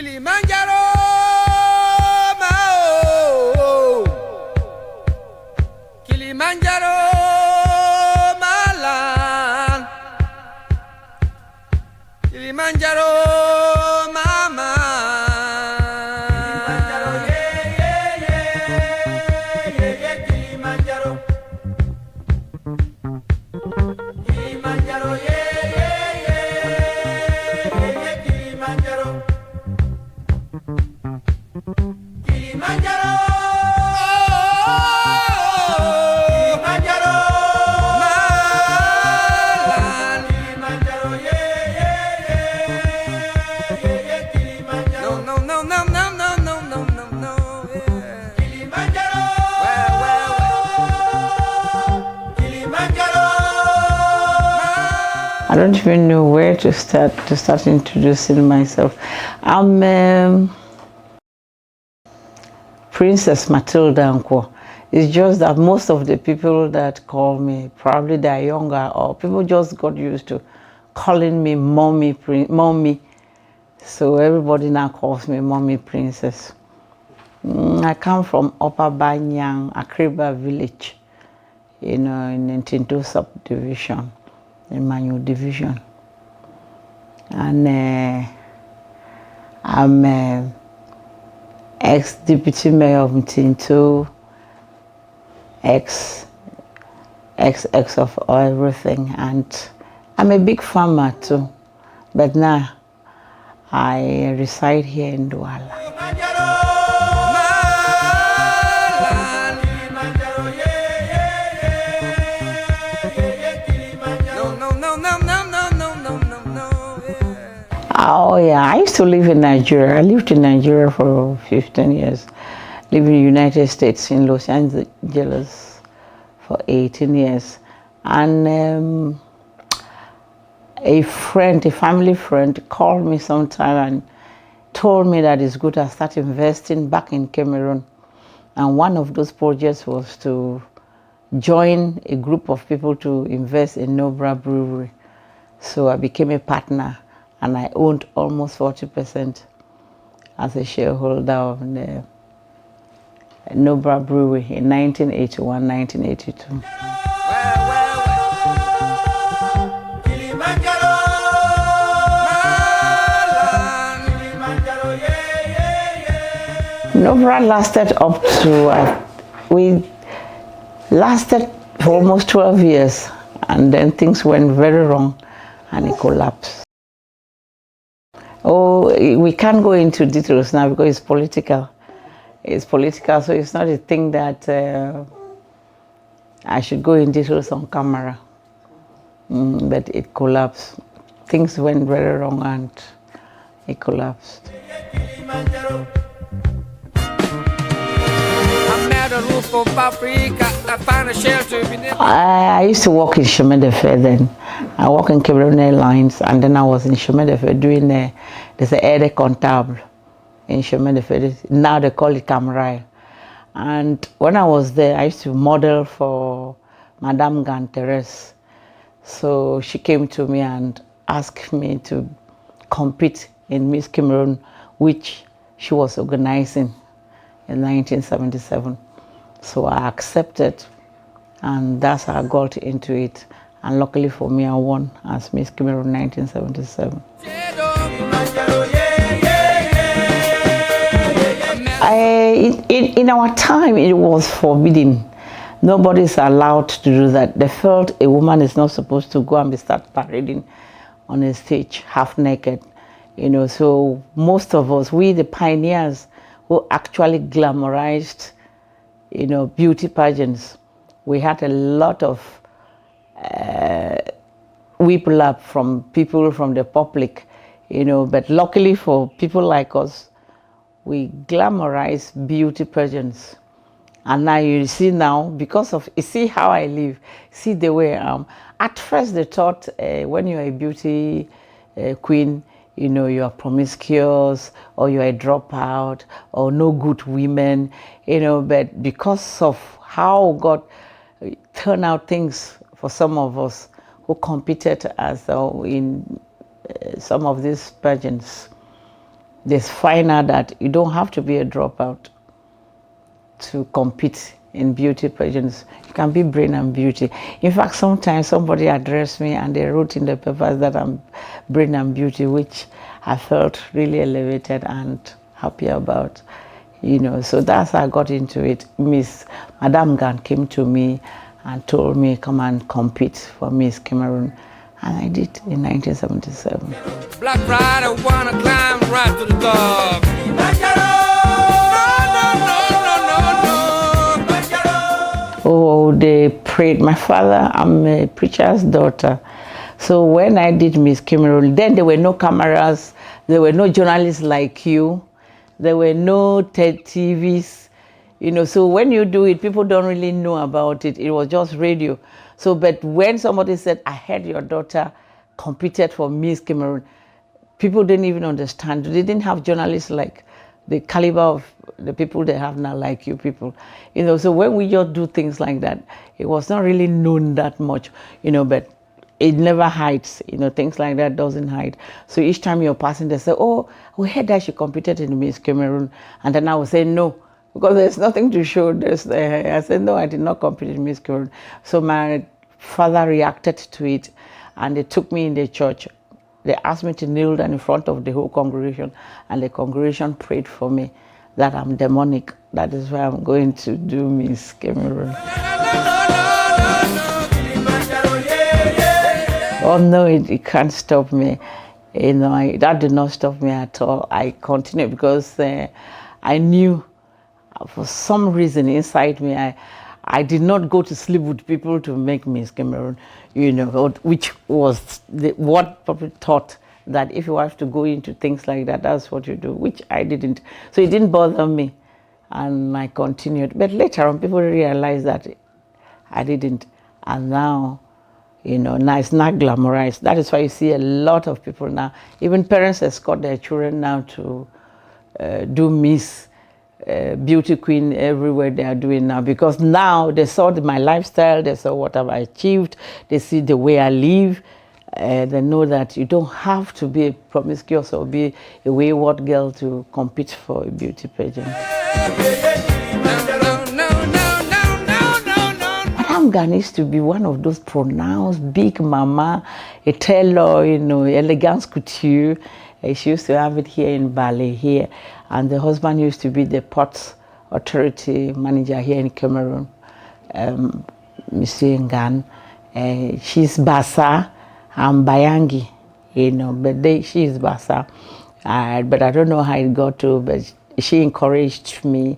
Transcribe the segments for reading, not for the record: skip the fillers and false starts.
Kilimanjaro, Kilimanjaro, Malan, Kilimanjaro, Mama, Kilimanjaro, yeah, yeah, yeah, yeah, yeah, Kilimanjaro, Kilimanjaro, yeah, yeah, yeah, yeah, Kilimanjaro, Kilimanjaro. I don't even know where to start introducing myself. I'm Princess Mathilda Nkwo. It's just that most of the people that call me, probably they're younger, or people just got used to calling me mommy. So everybody now calls me Mommy Princess. I come from Upper Banyang, Akriba village, in Ntinto subdivision, in Manyu division. And I'm ex-deputy mayor of Ntinto, ex of everything, and I'm a big farmer too, but now I reside here in Douala. Oh yeah, I used to live in Nigeria. I lived in Nigeria for 15 years. Lived in the United States in Los Angeles for 18 years. And a family friend called me sometime and told me that it's good I start investing back in Cameroon. And one of those projects was to join a group of people to invest in Nobra Brewery. So I became a partner, and I owned almost 40% as a shareholder of the Nobra Brewery in 1981, 1982. Nobra lasted up to, we lasted for almost 12 years, and then things went very wrong and it collapsed. Oh, we can't go into details now because it's political. It's political, so it's not a thing that I should go in details on camera. But it collapsed. Things went very wrong and it collapsed. I used to work in Shemedefe then. I worked in Cameroon Airlines, and then I was in Shemedefe doing there's an aide comptable in Shemedefe. Now they call it Cameroon. And when I was there, I used to model for Madame Ganteres. So she came to me and asked me to compete in Miss Cameroon, which she was organizing in 1977. So I accepted, and that's how I got into it. And luckily for me, I won as Miss Cameroon 1977. In our time, it was forbidden. Nobody's allowed to do that. They felt a woman is not supposed to go and start parading on a stage half naked. So most of us, we the pioneers who actually glamorized, beauty pageants, we had a lot of whip-lap from people from the public, but luckily for people like us, we glamorize beauty pageants. And now you see because of, you see how I live, see the way I am. At first they thought when you're a beauty queen, you are promiscuous, or you're a dropout, or no good women, but because of how God turned out things for some of us who competed as in some of these pageants, they find out that you don't have to be a dropout to compete in beauty pageants. You can be brain and beauty. In fact, sometimes somebody addressed me and they wrote in the papers that I'm brain and beauty, which I felt really elevated and happy about. So that's how I got into it. Madame Gan came to me and told me, come and compete for Miss Cameroon. And I did in 1977. Black Pride, I wanna climb right to the top. Oh, they prayed. My father, I'm a preacher's daughter. So when I did Miss Cameroon, then there were no cameras, there were no journalists like you, there were no TVs, so when you do it, people don't really know about it. It was just radio. So, but when somebody said, I heard your daughter competed for Miss Cameroon, people didn't even understand. They didn't have journalists like the caliber of the people they have now, like you people. So when we just do things like that, it was not really known that much, but it never hides, things like that doesn't hide. So each time you're passing, they say, oh, we heard that she competed in Miss Cameroon. And then I would say, no, because there's nothing to show. I said, no, I did not compete in Miss Cameroon. So my father reacted to it and they took me in the church. They asked me to kneel down in front of the whole congregation, and the congregation prayed for me that I'm demonic. That is why I'm going to do Miss Cameroon. Oh no, it can't stop me. That did not stop me at all. I continued because I knew for some reason inside me, I did not go to sleep with people to make Miss Cameroon, which was what people thought, that if you have to go into things like that, that's what you do, which I didn't. So it didn't bother me, and I continued. But later on, people realized that I didn't, and now, now it's not glamorized. That is why you see a lot of people now, even parents escort their children now to do Miss Beauty Queen everywhere they are doing now, because now they saw my lifestyle, they saw what I've achieved, they see the way I live, they know that you don't have to be a promiscuous or be a wayward girl to compete for a beauty pageant. Madame Gan used to be one of those pronounced big mama, a tailor, elegance couture. She used to have it here in Bali here, and the husband used to be the Ports Authority manager here in Cameroon, Monsieur Ngan. She's Bassa, I'm Bayangi, but she is Bassa. But I don't know how it got to, but she encouraged me,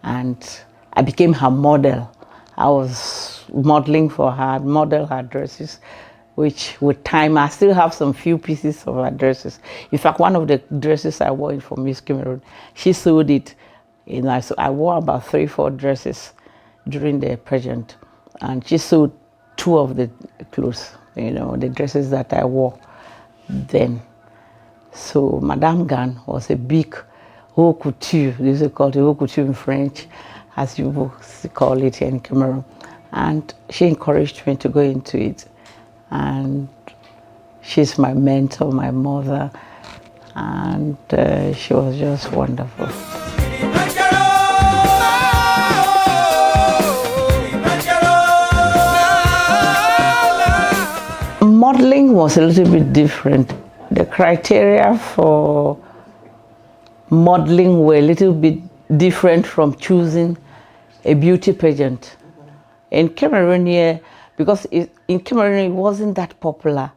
and I became her model. I was modeling for her, model her dresses, which with time, I still have some few pieces of her dresses. In fact, one of the dresses I wore for Miss Cameroon, she sewed it. So I wore about 3-4 dresses during the pageant, and she sewed 2 of the clothes, the dresses that I wore then. So Madame Gan was a big haute couture. This is called haute couture in French, as you call it here in Cameroon. And she encouraged me to go into it. And she's my mentor, my mother, and she was just wonderful. Modeling was a little bit different. The criteria for modeling were a little bit different from choosing a beauty pageant. In Cameroon here, because in Cameroon it wasn't that popular.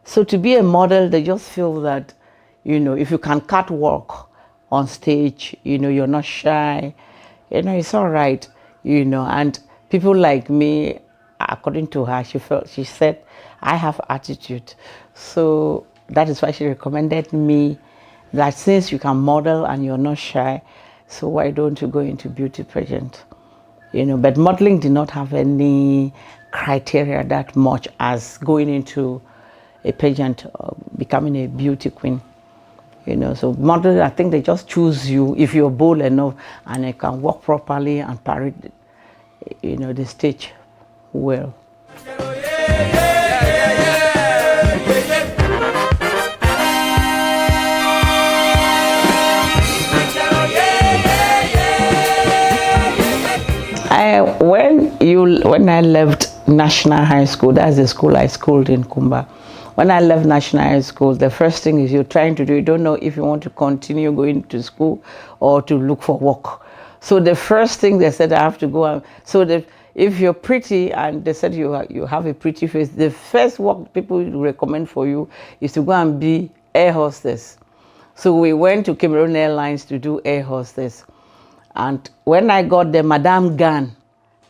So to be a model, they just feel that, if you can catwalk on stage, you're not shy, it's all right, and people like me, according to her, she said, I have attitude. So that is why she recommended me that since you can model and you're not shy, so why don't you go into beauty pageant? But modeling did not have any criteria that much as going into a pageant, becoming a beauty queen. So modeling, I think they just choose you if you're bold enough and you can walk properly and parade, the stage well. When I left National High School, that's the school I schooled in Kumba. When I left National High School, the first thing is you're trying to do, you don't know if you want to continue going to school or to look for work. So the first thing they said, I have to go and, if you're pretty and they said you have a pretty face, the first work people recommend for you is to go and be air hostess. So we went to Cameroon Airlines to do air hostess. And when I got there, Madame Gan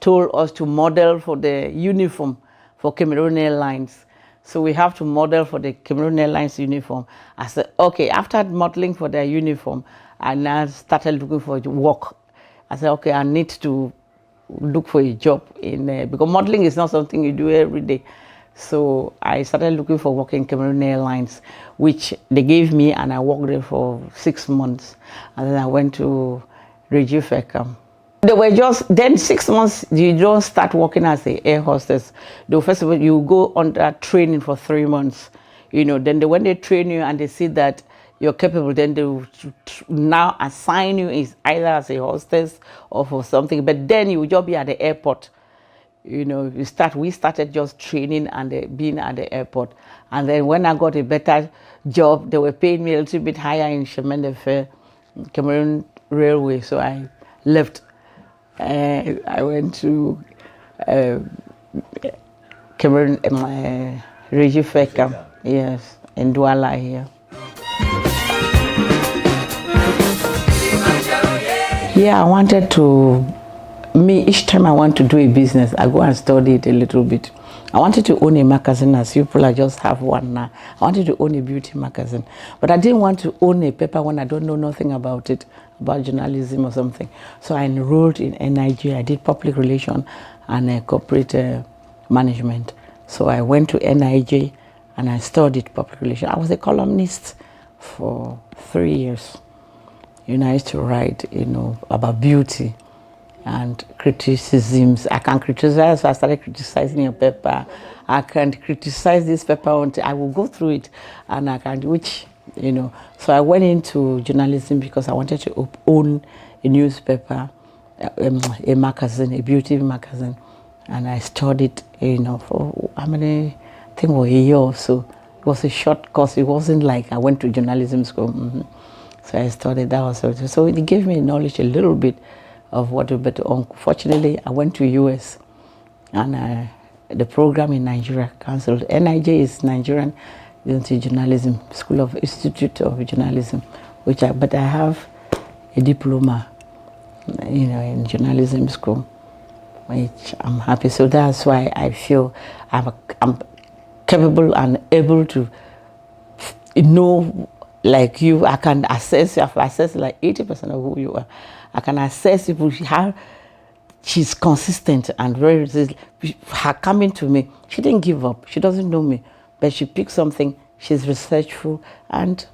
told us to model for the uniform for Cameroon Airlines. So we have to model for the Cameroon Airlines uniform. I said, okay, after modeling for their uniform, I now started looking for work. I said, okay, I need to look for a job because modeling is not something you do every day. So I started looking for work in Cameroon Airlines, which they gave me, and I worked there for 6 months. And then I went to Reggie Feckham. They were then 6 months, you don't start working as an air hostess. First of all, you go under training for 3 months. Then when they train you and they see that you're capable, then they will now assign you either as a hostess or for something. But then you will just be at the airport. We started just training and being at the airport. And then when I got a better job, they were paying me a little bit higher in Chemin Cameroon Railway. So I left. I went to Cameroon, Reggie Feckham, yes, in Douala here. Yeah, I wanted to, each time I want to do a business, I go and study it a little bit. I wanted to own a magazine, as people, I just have one now. I wanted to own a beauty magazine, but I didn't want to own a paper when I don't know nothing about it, about journalism or something. So I enrolled in NIJ. I did public relations and corporate management. So I went to NIJ and I studied public relations. I was a columnist for 3 years. I used to write, about beauty and criticisms. I can criticize, so I started criticizing your paper. I can criticize this paper until I will go through it, and I can, So I went into journalism because I wanted to own a newspaper, a magazine, a beauty magazine, and I studied, for how many? I think it was a year or so. It was a short course. It wasn't like I went to journalism school. So I studied that also. So it gave me knowledge a little bit of what to, but unfortunately I went to US and the program in Nigeria cancelled. NIJ is Nigerian Journalism, School of Institute of Journalism, but I have a diploma, in journalism school, which I'm happy. So that's why I feel I'm capable and able to know. Like you, I can assess, you have access like 80% of who you are. I can assess people, how she's consistent and very resistant. Her coming to me, she didn't give up. She doesn't know me, but she picked something. She's researchful, and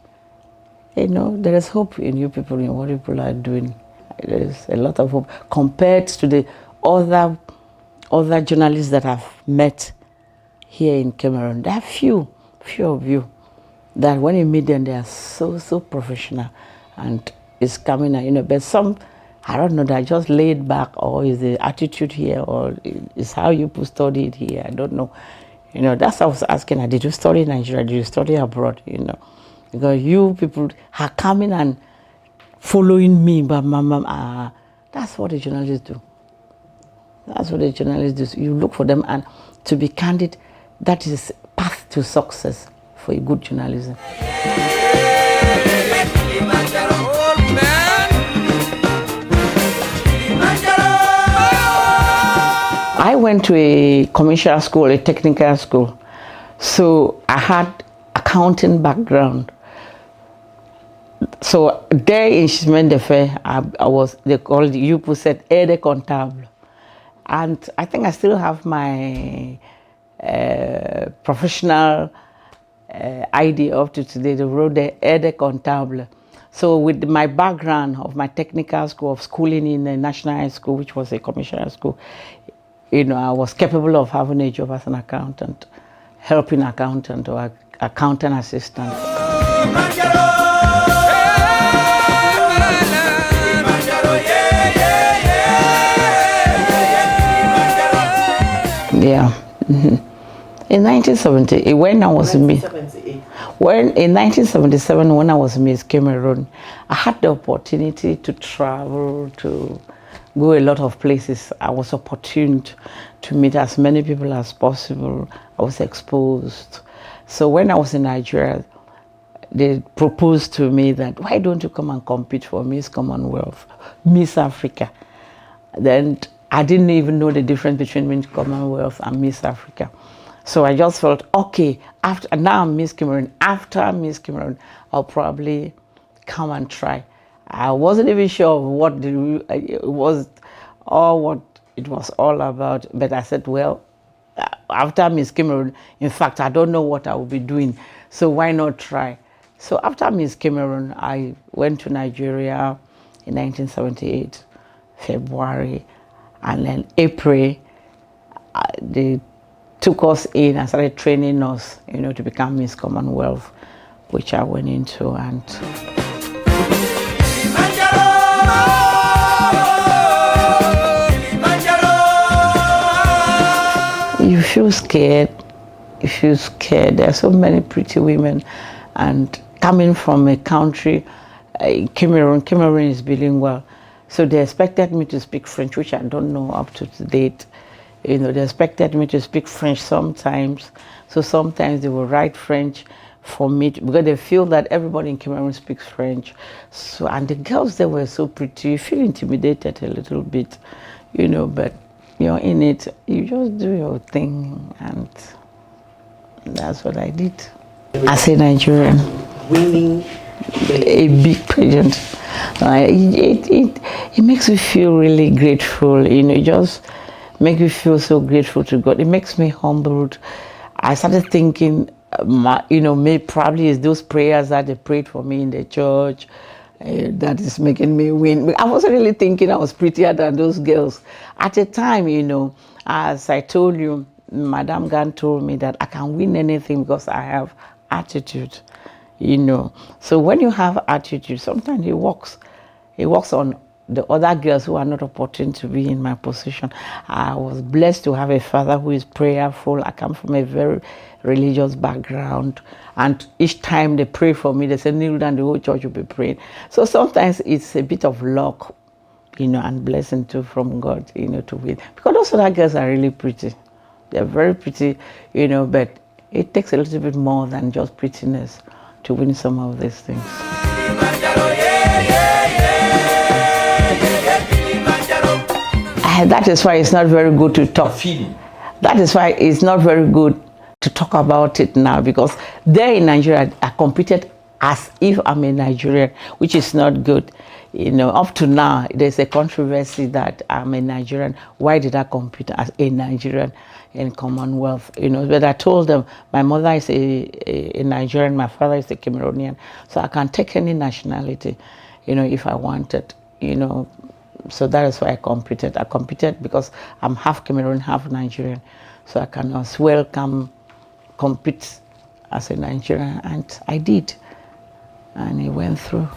there is hope in you people, in what people are doing. There is a lot of hope compared to the other journalists that I've met here in Cameroon. There are few of you that when you meet them, they are so professional, and it's coming, but some, I don't know, they're just laid back, or is the attitude here, or is how you study it here, I don't know. That's what I was asking her, did you study in Nigeria, did you study abroad, because you people are coming and following me, but that's what the journalists do. That's what the journalists do. You look for them, and to be candid, that is path to success for a good journalism. I went to a commercial school, a technical school. So I had accounting background. So there in Chemin de Fer, they called, you said, aide comptable. And I think I still have my professional ID up to today. They wrote the aide comptable. So with my background of my technical school, of schooling in a national high school, which was a commercial school, I was capable of having a job as an accountant, helping accountant or accountant assistant. Yeah. In 1978, when I was Miss, 1978. when in 1977, when I was Miss Cameroon, I had the opportunity to travel, to go a lot of places. I was opportune to meet as many people as possible. I was exposed. So when I was in Nigeria, they proposed to me that, why don't you come and compete for Miss Commonwealth, Miss Africa? Then I didn't even know the difference between Miss Commonwealth and Miss Africa. So I just felt, okay, after now I'm Miss Cameroon. After Miss Cameroon, I'll probably come and try. I wasn't even sure of what it was, or what it was all about. But I said, well, after Miss Cameroon, in fact, I don't know what I will be doing. So why not try? So after Miss Cameroon, I went to Nigeria in 1978, February, and then April, they took us in and started training us, to become Miss Commonwealth, which I went into. And you feel scared. You feel scared. There are so many pretty women, and coming from a country, Cameroon is bilingual, so they expected me to speak French, which I don't know up to date. They expected me to speak French sometimes. So sometimes they will write French for me because they feel that everybody in Cameroon speaks French. So, and the girls, they were so pretty. You feel intimidated a little bit, but you're in it. You just do your thing, and that's what I did. As a Nigerian, Winning a big pageant, it makes me feel really grateful. Just make me feel so grateful to God. It makes me humbled. I started thinking, maybe probably it's those prayers that they prayed for me in the church that is making me win. I wasn't really thinking I was prettier than those girls. At the time, as I told you, Madame Gan told me that I can win anything because I have attitude, So when you have attitude, sometimes it works. It works on the other girls who are not opportune to be in my position. I was blessed to have a father who is prayerful. I come from a very religious background, and each time they pray for me, they say kneel down, the whole church will be praying. So sometimes it's a bit of luck, and blessing too from God, to win. Because those other girls are really pretty. They're very pretty, but it takes a little bit more than just prettiness to win some of these things. That is why it's not very good to talk. That is why it's not very good to talk about it now, because there in Nigeria, I competed as if I'm a Nigerian, which is not good. Up to now, there's a controversy that I'm a Nigerian. Why did I compete as a Nigerian in Commonwealth? But I told them my mother is a Nigerian, my father is a Cameroonian, so I can take any nationality, if I wanted, So that is why I competed. I competed because I'm half Cameroon, half Nigerian, so I can as well compete as a Nigerian, and I did, and it went through.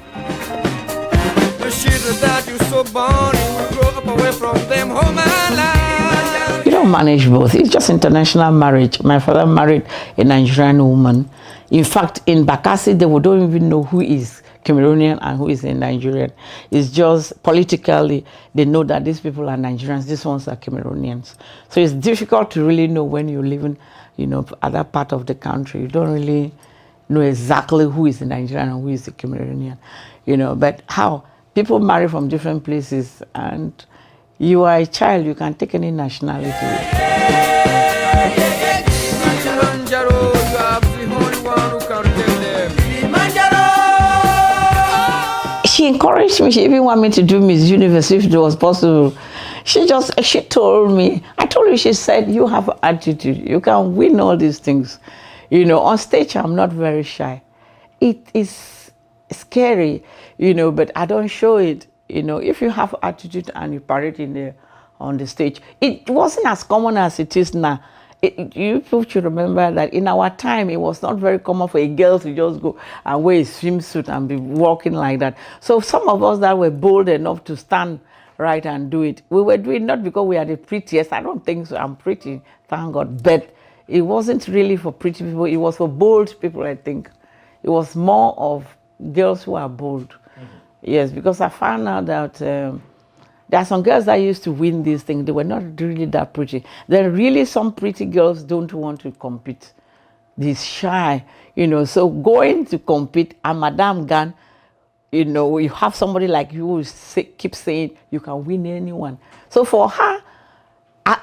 You don't manage both. It's just international marriage. My father married a Nigerian woman. In fact, in Bakassi, they don't even know who is Cameroonian and who is a Nigerian. It's just politically, they know that these people are Nigerians, these ones are Cameroonians. So it's difficult to really know when you live in, other part of the country. You don't really know exactly who is a Nigerian and who is a Cameroonian, But how people marry from different places, and you are a child, you can take any nationality. She encouraged me. She even wanted me to do Miss Universe if it was possible. She told me, I told her, she said, you have attitude. You can win all these things. On stage, I'm not very shy. It is scary, but I don't show it. If you have attitude and you parade on the stage, it wasn't as common as it is now. You people should remember that in our time, it was not very common for a girl to just go and wear a swimsuit and be walking like that. So some of us that were bold enough to stand right and do it. We were doing not because we are the prettiest. I don't think so. I'm pretty, thank God. But it wasn't really for pretty people. It was for bold people, I think. It was more of girls who are bold. Yes, because I found out that there are some girls that used to win these things. They were not really that pretty. There are really some pretty girls don't want to compete. They're shy, So going to compete, and Madame Gan, you have somebody like you who keep saying you can win anyone. So for her,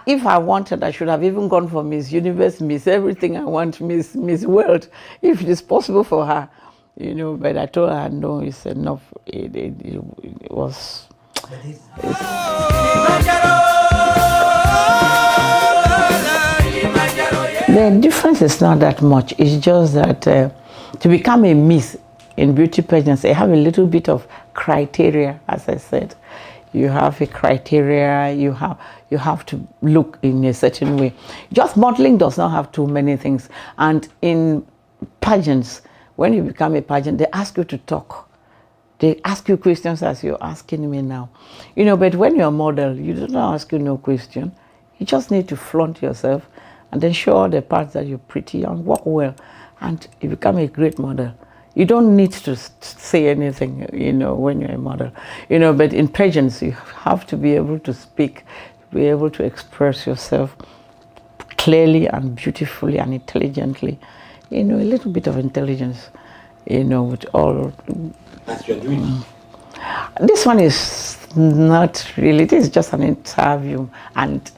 if I wanted, I should have even gone for Miss Universe, Miss Everything I want, Miss World, if it is possible for her. But I told her, no, it's enough. It was... The difference is not that much. It's just that to become a Miss in beauty pageants, you have a little bit of criteria, as I said. You have a criteria, you have to look in a certain way. Just modeling does not have too many things. And in pageants, when you become a pageant, they ask you to talk. They ask you questions as you're asking me now. But when you're a model, you do not ask you no question. You just need to flaunt yourself and then show all the parts that you're pretty and walk well. And you become a great model. You don't need to say anything, when you're a model. But in pageants, you have to be able to speak, be able to express yourself clearly and beautifully and intelligently. A little bit of intelligence, with all. As you're doing. This one is not really, this is just an interview, and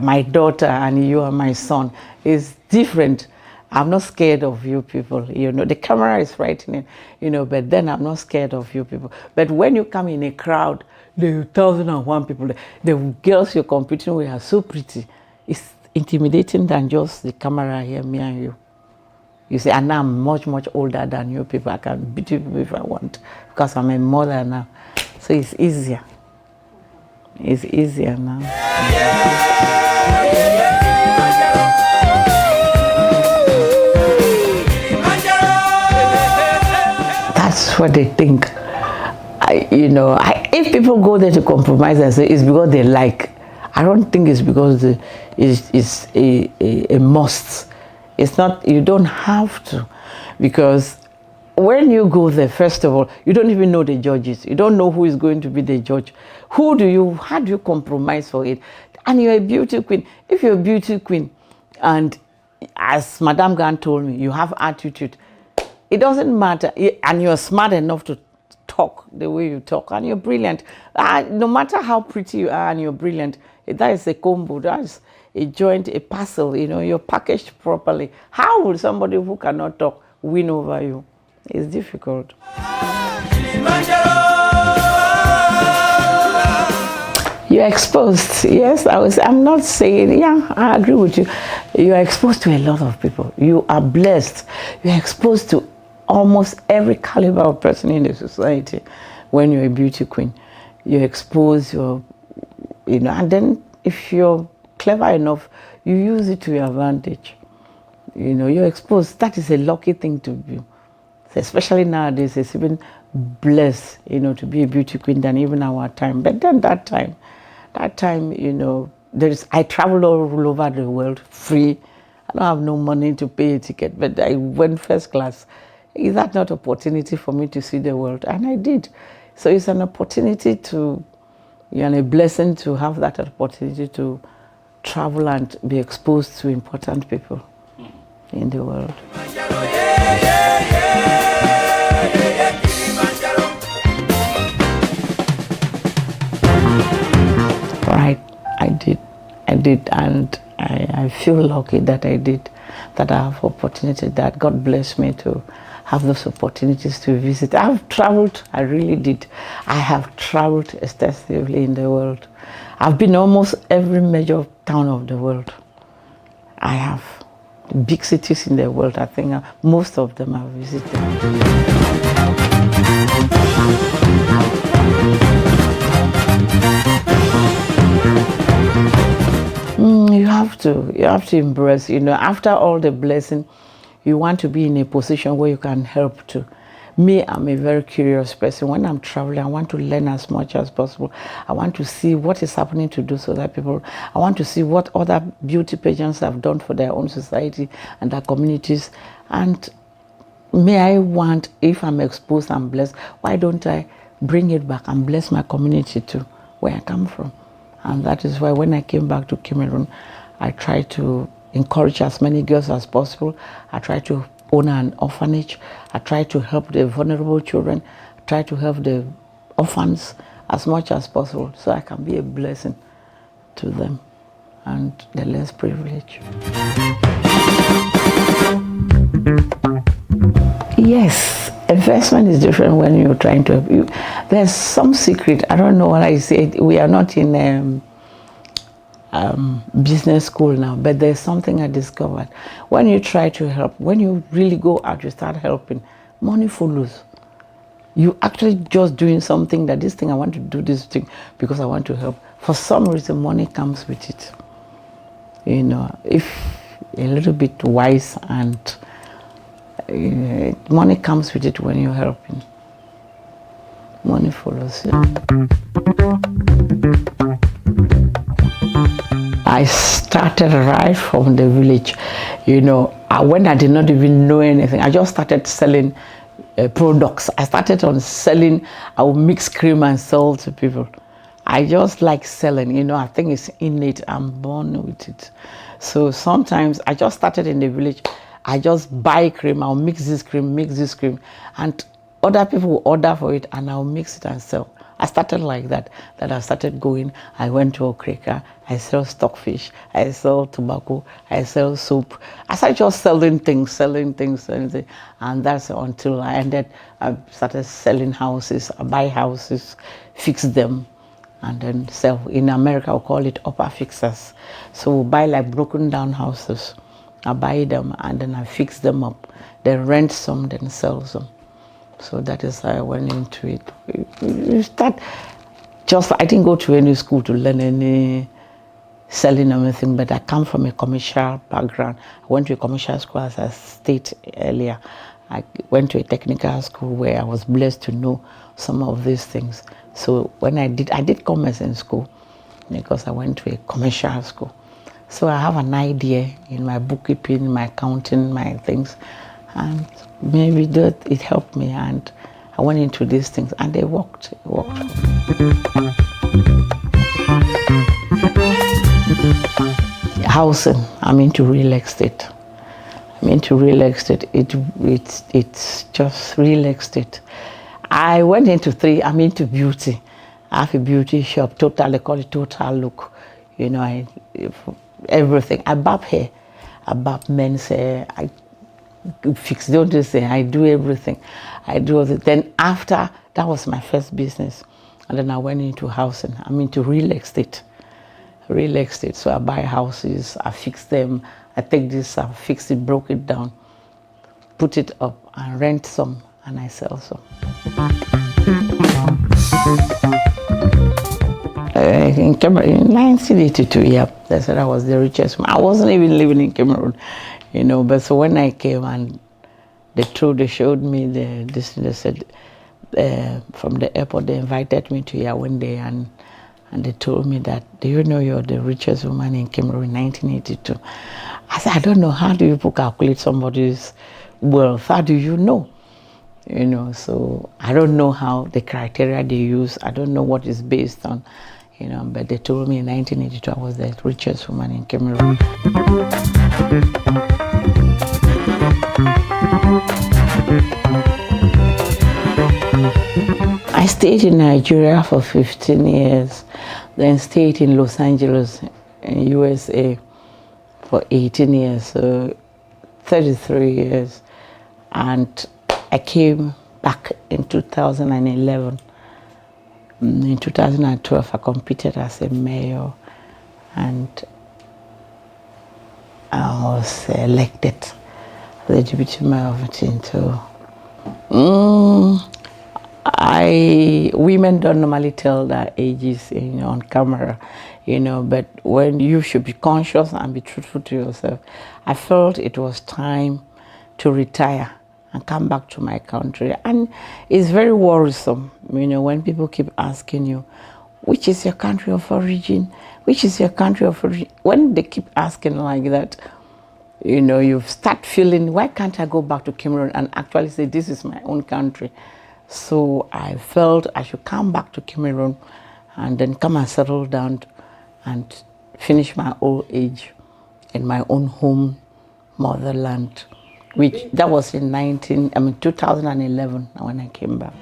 my daughter and you and my son is different. I'm not scared of you people, the camera is frightening, but then I'm not scared of you people. But when you come in a crowd, the 1,001 people, the girls you're competing with are so pretty. It's intimidating than just the camera here, me and you. You see, and now I'm much, much older than you people. I can beat you people if I want, because I'm a mother now. So it's easier. It's easier now. That's what they think. If people go there to compromise and say it's because they like, I don't think it's because it's a must. It's not, you don't have to, because when you go there, first of all, you don't even know the judges. You don't know who is going to be the judge. How do you compromise for it? And you're a beauty queen. If you're a beauty queen, and as Madame Gan told me, you have attitude, it doesn't matter, and you're smart enough to talk the way you talk, and you're brilliant. No matter how pretty you are and you're brilliant, that is a combo, that is a joint, a parcel, you're packaged properly. How will somebody who cannot talk win over you? It's difficult. You're exposed. Yes, I'm not saying, yeah, I agree with you. You're exposed to a lot of people. You are blessed. You're exposed to almost every caliber of person in the society. When you're a beauty queen, you're exposed, and then if you're clever enough, you use it to your advantage. You're exposed. That is a lucky thing to do. Especially nowadays, it's even blessed, to be a beauty queen than even our time. But then that time, I travel all over the world free. I don't have no money to pay a ticket, but I went first class. Is that not an opportunity for me to see the world? And I did. So it's an opportunity and a blessing to have that opportunity to travel and be exposed to important people in the world. Right, I did, and I feel lucky that I did, that I have opportunity, that God bless me to have those opportunities to visit. I've traveled, I really did. I have traveled extensively in the world. I've been almost every major town of the world. I have. Big cities in the world, I think most of them I've visited. You have to embrace, after all the blessing, you want to be in a position where you can help to. Me, I'm a very curious person. When I'm traveling, I want to learn as much as possible. I want to see what is happening to those other people. I want to see what other beauty pageants have done for their own society and their communities. And may I want, if I'm exposed and blessed, why don't I bring it back and bless my community too, where I come from? And that is why when I came back to Cameroon, I tried to encourage as many girls as possible. I tried to own an orphanage. I tried to help the vulnerable children. I tried to help the orphans as much as possible so I can be a blessing to them and the less privileged. Yes, investment is different when you're trying to help you. There's some secret. I don't know what I said. We are not in business school now, but there's something I discovered. When you try to help, when you really go out, you start helping, money follows. You actually just doing something that this thing, I want to do this thing because I want to help. For some reason, money comes with it. You know, if a little bit wise and money comes with it when you're helping. Money follows you. I started right from the village. You know, when I did not even know anything, I just started selling products. I started on selling, I would mix cream and sell to people. I just like selling, you know, I think it's innate, I'm born with it. So sometimes I just started in the village. I just buy cream, I'll mix this cream, and other people will order for it and I'll mix it and sell. I started like that. Then I started going, I went to Okreka, I sell stockfish, I sell tobacco, I sell soap. I started just selling things. And that's until I ended, I started selling houses. I buy houses, fix them, and then sell. In America, we call it upper fixers. So we buy like broken down houses. I buy them and then I fix them up, then rent some, then sell some. So that is how I went into it. You start just, I didn't go to any school to learn any selling or anything, but I come from a commercial background. I went to a commercial school, as I stated earlier. I went to a technical school where I was blessed to know some of these things. So when I did commerce in school because I went to a commercial school. So I have an idea in my bookkeeping, my accounting, my things, and maybe that it helped me, and I went into these things and they worked. It worked. Housing, I'm into real estate. It's just real estate. I went into three, I'm into beauty. I have a beauty shop, they call it Total Look. You know, everything. I barb hair, I barb men's hair, I fix, don't just say, I do everything. I do all the, then after, that was my first business. And then I went into housing. I'm into real estate. So I buy houses, I fix them, I take this, I fix it, broke it down, put it up and rent some and I sell some. In Cameroon, in 1982, yeah, they said I was the richest man. I wasn't even living in Cameroon, you know, but so when I came and they showed me this, they said, from the airport, they invited me to Yaoundé and they told me that, do you know you're the richest woman in Cameroon in 1982? I said, I don't know, how do you calculate somebody's wealth? How do you know? You know, so I don't know how the criteria they use, I don't know what it's based on, you know, but they told me in 1982 I was the richest woman in Cameroon. I stayed in Nigeria for 15 years, then stayed in Los Angeles in USA for 18 years, so 33 years. And I came back in 2011. In 2012, I competed as a mayor and I was elected the deputy mayor of Tinto. Women don't normally tell their ages, you know, on camera, you know, but when you should be conscious and be truthful to yourself. I felt it was time to retire and come back to my country. And it's very worrisome, when people keep asking you, which is your country of origin? Which is your country of origin? When they keep asking like that, you start feeling, why can't I go back to Cameroon and actually say, this is my own country? So I felt I should come back to Cameroon and then come and settle down and finish my old age in my own home motherland, which that was in 2011 when I came back.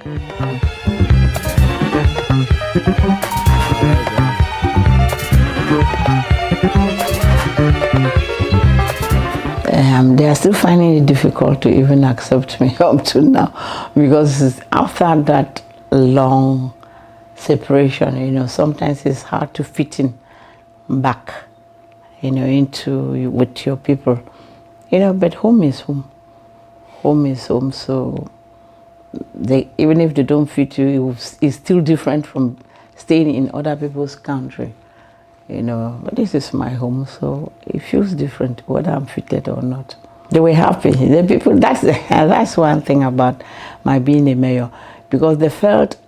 They are still finding it difficult to even accept me up to now, because after that long separation, sometimes it's hard to fit in back, with your people, but home is home. Home is home, so even if they don't fit you, it's still different from staying in other people's country. But this is my home, so it feels different whether I'm fitted or not. They were happy. The people, that's one thing about my being a mayor, because they felt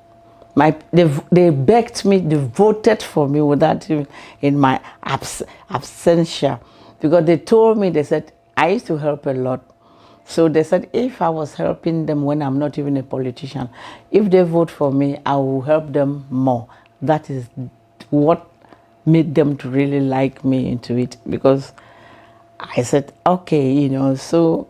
they begged me, they voted for me without even in my absentia, because they told me, they said, I used to help a lot. So they said, if I was helping them when I'm not even a politician, if they vote for me, I will help them more. That is what made them to really like me into it, because I said, okay, so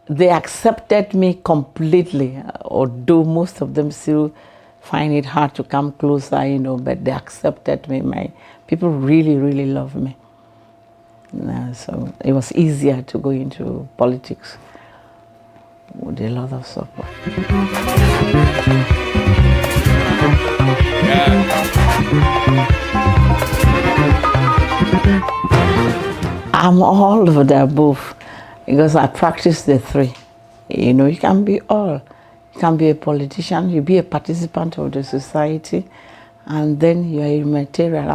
they accepted me completely, although most of them still find it hard to come closer, but they accepted me. My people really, really love me. So it was easier to go into politics with a lot of support. I'm all of the above, because I practice the three. You can be all. You can be a politician, you be a participant of the society, and then you are a humanitarian.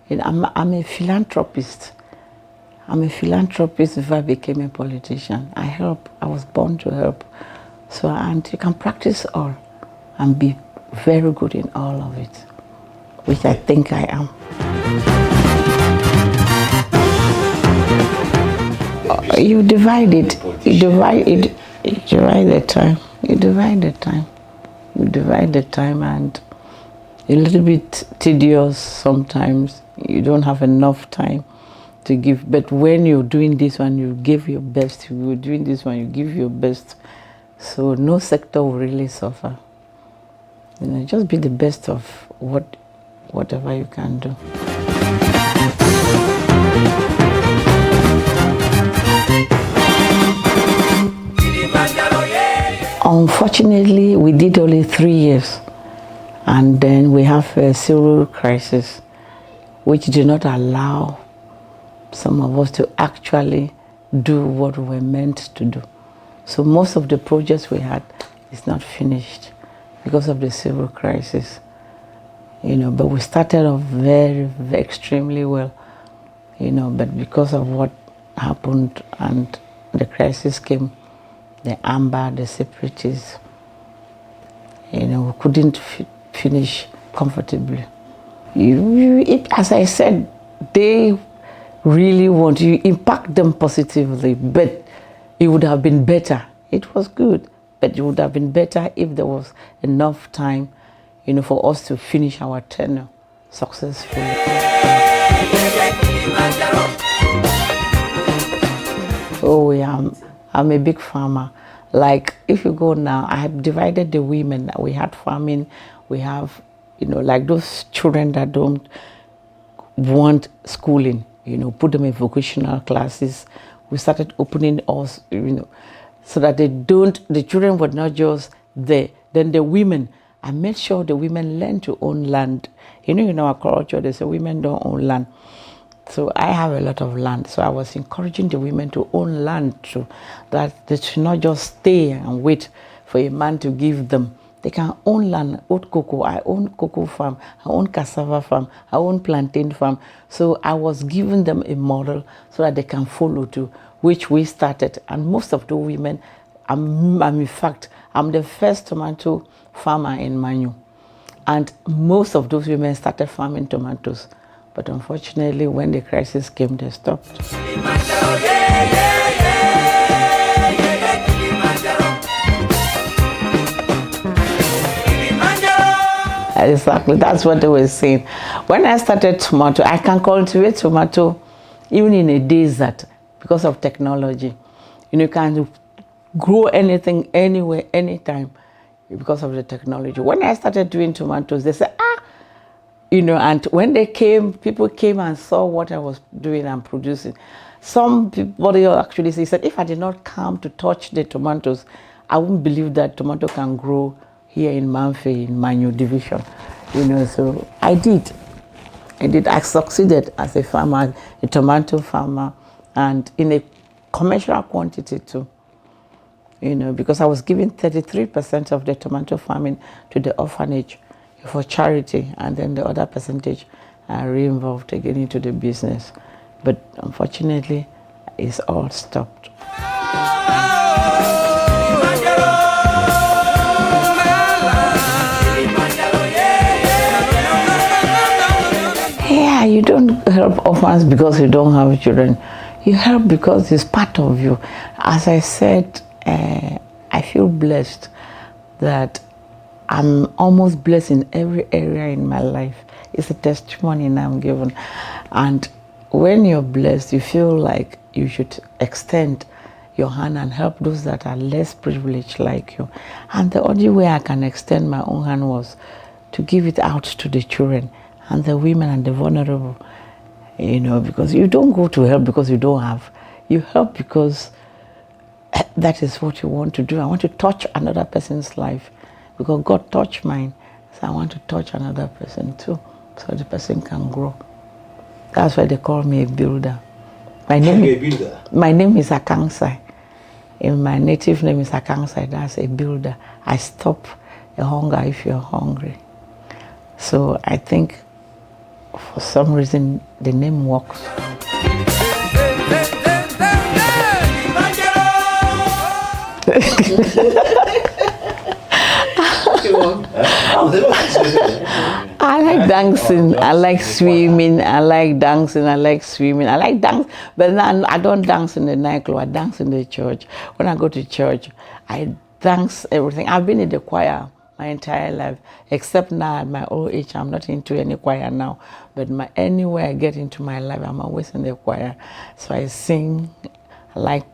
I'm a philanthropist. I'm a philanthropist before I became a politician. I help. I was born to help. So, and you can practice all and be very good in all of it, which I think I am. You divide it. You divide it. You divide the time. You divide the time. You divide the time, and a little bit tedious sometimes. You don't have enough time to give. But when you're doing this one, you give your best. You're doing this one, you give your best. So no sector will really suffer. Just be the best of whatever you can do. Unfortunately, we did only 3 years, and then we have a civil crisis, which did not allow some of us to actually do what we were meant to do. So most of the projects we had is not finished because of the civil crisis. But we started off very, very extremely well, but because of what happened and the crisis came, the Amber, the separatists, we couldn't finish comfortably. As I said, they really want you impact them positively, but it would have been better. It was good, but it would have been better if there was enough time, for us to finish our tenure successfully. Oh, yeah. I'm a big farmer. Like, if you go now, I have divided the women. We had farming, we have, like those children that don't want schooling, put them in vocational classes. We started opening us, so that the children were not just there. Then the women, I made sure the women learn to own land. In our culture, they say women don't own land. So I have a lot of land. So I was encouraging the women to own land too, that they should not just stay and wait for a man to give them. They can own land, own cocoa. I own cocoa farm, I own cassava farm, I own plantain farm. So I was giving them a model so that they can follow too, which we started. And most of the women I'm in fact, I'm the first tomato farmer in Manu. And most of those women started farming tomatoes. But unfortunately, when the crisis came, they stopped. Exactly, that's what they were saying. When I started tomato, I can cultivate tomato even in a desert because of technology. You can grow anything, anywhere, anytime because of the technology. When I started doing tomatoes, they said, and when they came, people came and saw what I was doing and producing. Somebody actually said, if I did not come to touch the tomatoes, I wouldn't believe that tomato can grow here in Manfe, in Manu division. So I did. I succeeded as a farmer, a tomato farmer, and in a commercial quantity too. Because I was giving 33% of the tomato farming to the orphanage for charity, and then the other percentage I re-involved again into the business. But unfortunately, it's all stopped. Yeah, you don't help orphans because you don't have children. You help because it's part of you. As I said, I feel blessed that I'm almost blessed in every area in my life. It's a testimony now I'm given. And when you're blessed, you feel like you should extend your hand and help those that are less privileged like you. And the only way I can extend my own hand was to give it out to the children and the women and the vulnerable, because you don't go to help because you don't have. You help because that is what you want to do. I want to touch another person's life because God touched mine. So I want to touch another person too, so the person can grow. That's why they call me a builder. My name is Akansai. In my native name is Akansai. That's a builder. I stop a hunger if you're hungry. So I think for some reason the name works. I like dancing, I like swimming, I like dancing, I like swimming, I like dance, but now I don't dance in the nightclub, I dance in the church. When I go to church, I dance everything. I've been in the choir my entire life, except now at my old age, I'm not into any choir now, but anywhere I get into my life, I'm always in the choir. So I sing, I like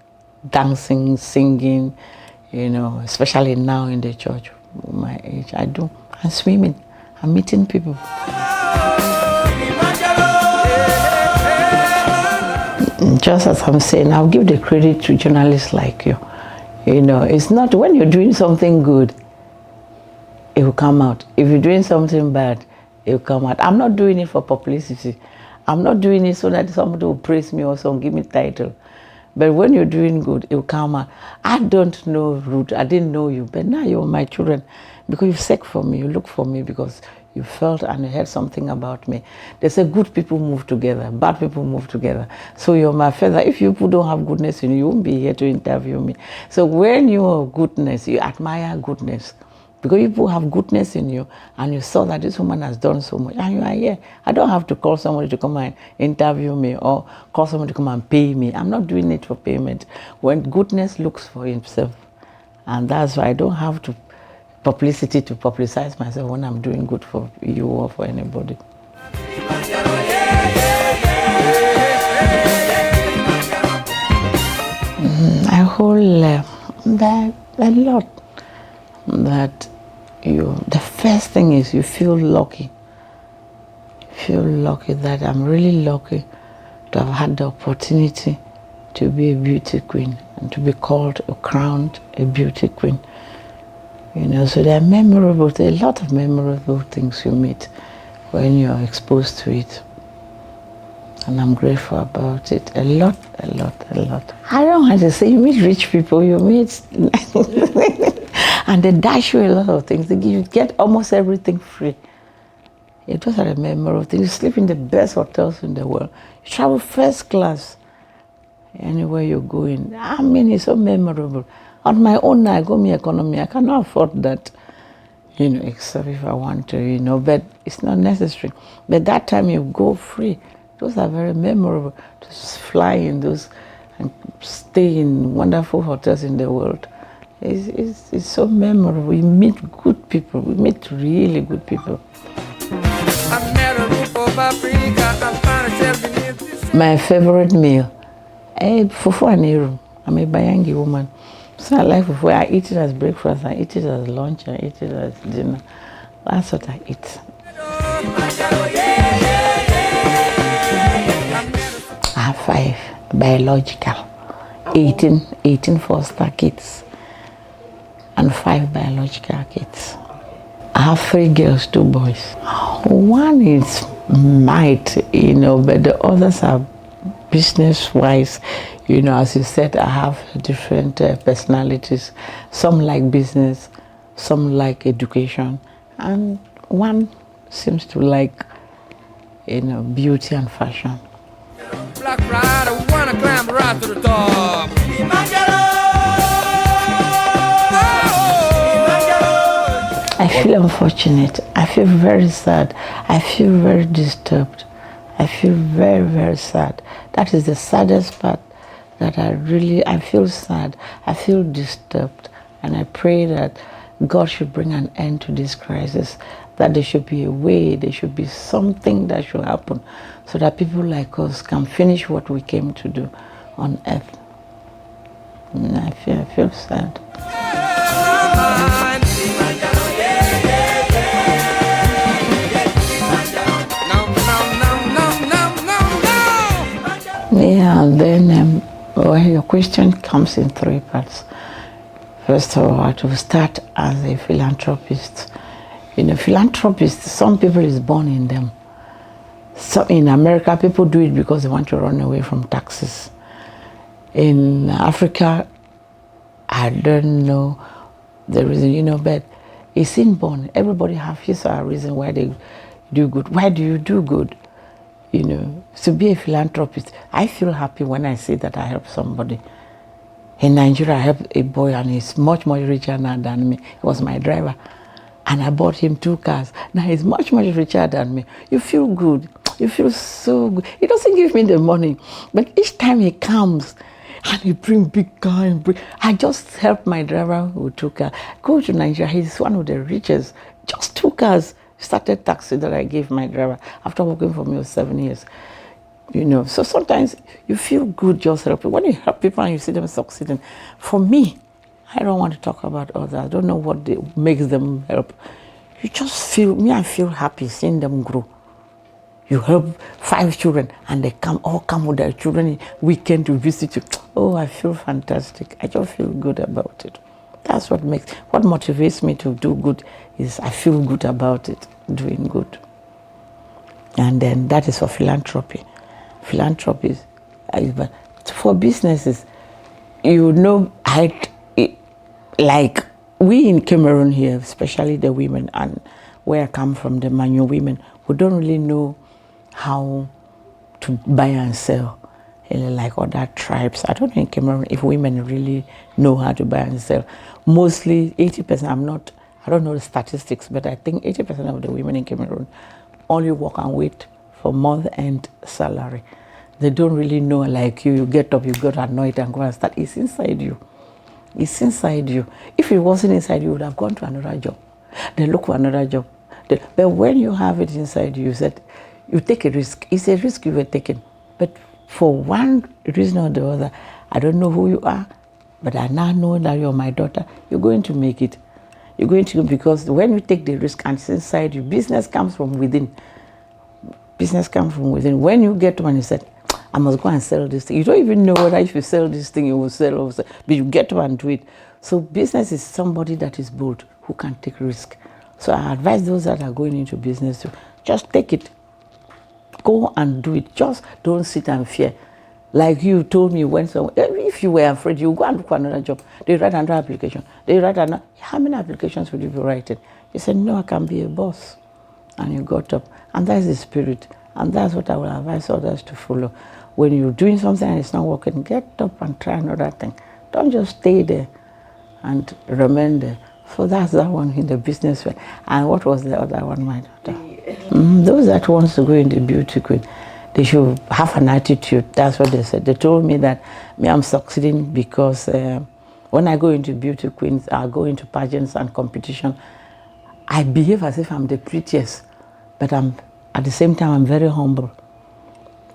dancing, singing, especially now in the church, my age, I do. And swimming, I'm meeting people. Just as I'm saying, I'll give the credit to journalists like you. It's not when you're doing something good, it will come out. If you're doing something bad, it will come out. I'm not doing it for publicity. I'm not doing it so that somebody will praise me or give me title. But when you're doing good, it will come out. I don't know Ruth, I didn't know you, but now you're my children because you seek for me, you look for me because you felt and you heard something about me. They say good people move together, bad people move together. So you're my feather. If you people don't have goodness in you, you won't be here to interview me. So when you have goodness, you admire goodness. Because people have goodness in you and you saw that this woman has done so much and you are here. I don't have to call somebody to come and interview me or call somebody to come and pay me. I'm not doing it for payment. When goodness looks for himself, and that's why I don't have to publicity to publicize myself when I'm doing good for you or for anybody. I hold that a lot. That the first thing is you feel lucky. You feel lucky that I'm really lucky to have had the opportunity to be a beauty queen and to be called or crowned a beauty queen. So there are a lot of memorable things you meet when you're exposed to it. And I'm grateful about it. A lot. I don't have to say, you meet rich people, you meet and they dash you a lot of things. You get almost everything free. Those are the memorable things. You sleep in the best hotels in the world. You travel first class anywhere you're going. I mean, it's so memorable. On my own, I go me economy. I cannot afford that, except if I want to, but it's not necessary. But that time you go free. Those are very memorable. To fly in those and stay in wonderful hotels in the world. It's so memorable. We meet good people. We meet really good people. My favorite meal, fufu and iru. I'm a Bayangi woman, so I like fufu. I eat it as breakfast, I eat it as lunch, I eat it as dinner. That's what I eat. I have 5 biological, 18 foster kids, and 5 biological kids. I have 3 girls, 2 boys. One is might, but the others are business-wise. As you said, I have different personalities. Some like business, some like education, and one seems to like, beauty and fashion. Black rider, wanna climb right to the top. I feel unfortunate. I feel very sad. I feel very disturbed. I feel very, very sad. That is the saddest part, that I feel sad. I feel disturbed. And I pray that God should bring an end to this crisis, that there should be a way, there should be something that should happen so that people like us can finish what we came to do on earth. I feel sad. Yeah, and then your question comes in 3 parts. First of all, to start as a philanthropist. Philanthropist, some people is born in them. So in America, people do it because they want to run away from taxes. In Africa, I don't know the reason, but it's inborn. Everybody has his or her reason why they do good. Why do you do good? To be a philanthropist, I feel happy when I see that I help somebody. In Nigeria, I helped a boy, and he's much more richer now than me. He was my driver, and I bought him 2 cars. Now he's much, much richer than me. You feel good. You feel so good. He doesn't give me the money, but each time he comes, and he bring big car, I just help my driver with 2 cars. Go to Nigeria, he's one of the richest. Just 2 cars. Started taxi that I gave my driver after working for me for 7 years. So sometimes you feel good just helping. When you help people and you see them succeeding, for me, I don't want to talk about others. I don't know what makes them help. You just feel, I feel happy seeing them grow. You help 5 children and they all come with their children weekend to visit you. Oh, I feel fantastic. I just feel good about it. That's what motivates me to do good, is I feel good about it, doing good. And then that is for philanthropy. Philanthropy but for businesses, like we in Cameroon here, especially the women, and where I come from, the Manyo women, we don't really know how to buy and sell. Like other tribes. I don't know in Cameroon if women really know how to buy and sell. Mostly 80%, I don't know the statistics, but I think 80% of the women in Cameroon only work and wait for month-end salary. They don't really know, like you get up, you got annoyed and go and start. It's inside you. It's inside you. If it wasn't inside you, would have gone to another job. Then look for another job. But when you have it inside you, you take a risk. It's a risk you were taking. But for one reason or the other, I don't know who you are, but I now know that you're my daughter. You're going to make it. You're going to, because when you take the risk and it's inside you, business comes from within. Business comes from within. When you get to and you said, I must go and sell this thing. You don't even know whether if you sell this thing, you will sell or sell, but you get to and do it. So business is somebody that is bold, who can take risk. So I advise those that are going into business to just take it. Go and do it. Just don't sit and fear. Like you told me if you were afraid, you go and look for another job. They write another application. How many applications would you be writing? You said, no, I can be a boss. And you got up. And that's the spirit. And that's what I will advise others to follow. When you're doing something and it's not working, get up and try another thing. Don't just stay there. and Remende. So that's that one in the business way. And what was the other one, my daughter? Those that wants to go into beauty queen, they should have an attitude. That's what they said. They told me that I'm succeeding because when I go into beauty queens, I go into pageants and competition, I behave as if I'm the prettiest, but at the same time I'm very humble.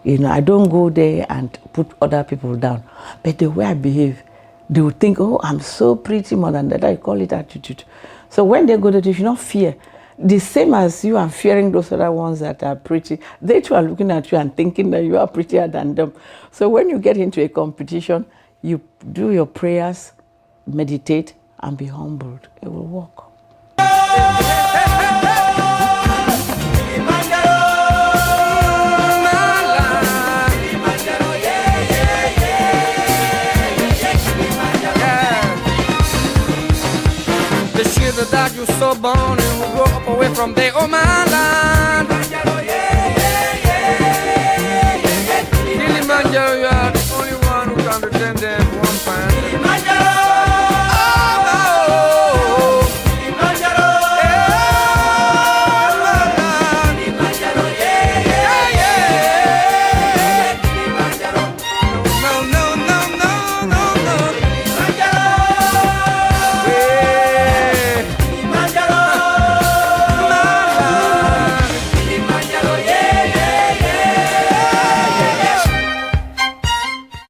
You know, I don't go there and put other people down. But the way I behave, they will think, oh, I'm so pretty more than that. I call it attitude. So when they go there, they should not fear. The same as you are fearing those other ones that are pretty, they too are looking at you and thinking that you are prettier than them. So when you get into a competition, you do your prayers, meditate, and be humbled. It will work. That you so born and who grew up away from there, oh man.